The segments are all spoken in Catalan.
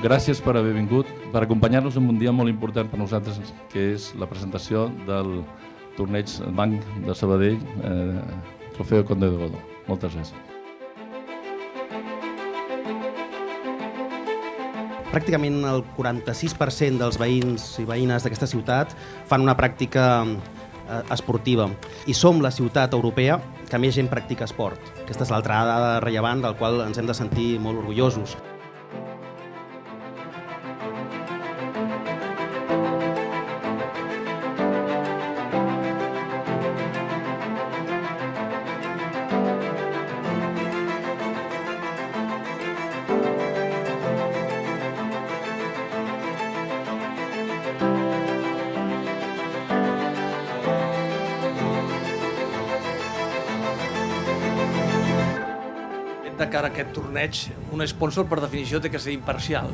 gràcies per haver vingut, per acompanyar-nos en un dia molt important per nosaltres, que és la presentació del torneig Banc de Sabadell, Trofeu Conde de Godó. Moltes gràcies. Pràcticament el 46% dels veïns i veïnes d'aquesta ciutat fan una pràctica esportiva i som la ciutat europea que més gent practica esport. Aquesta és l'altra dada rellevant del qual ens hem de sentir molt orgullosos. De cara a aquest torneig, un sponsor per definició té que ser imparcial,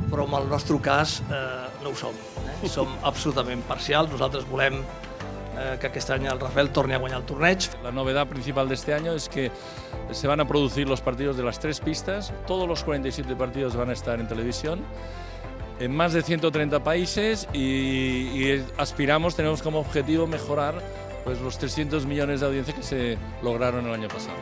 però en el nostre cas no ho som. Som absolutament parcials. Nosaltres volem que aquest any el Rafael torni a guanyar el torneig. La novedad principal de este año es que se van a producir los partidos de las 3 pistas. Todos los 47 partidos van a estar en televisión en más de 130 países y aspiramos, tenemos como objetivo mejorar pues, los 300 millones de audiencia que se lograron el año pasado.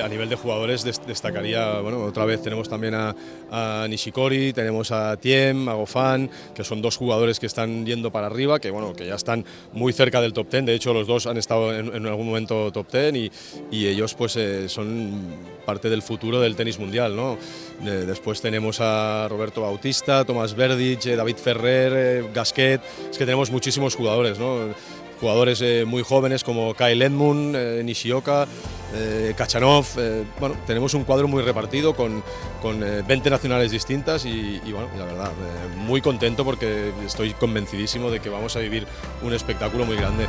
A nivel de jugadores destacaría, bueno, otra vez tenemos también a Nishikori, tenemos a Thiem, a Goffin, que son 2 jugadores que están yendo para arriba, que bueno, que ya están muy cerca del top 10, de hecho los 2 han estado en algún momento top 10 y ellos pues son parte del futuro del tenis mundial, ¿no? Después tenemos a Roberto Bautista, Tomás Berdych, David Ferrer, Gasquet, es que tenemos muchísimos jugadores, ¿no? Jugadores muy jóvenes como Kyle Edmund, Nishioka, Kachanov. Bueno, tenemos un cuadro muy repartido con 20 nacionales distintas y bueno, la verdad, muy contento porque estoy convencidísimo de que vamos a vivir un espectáculo muy grande.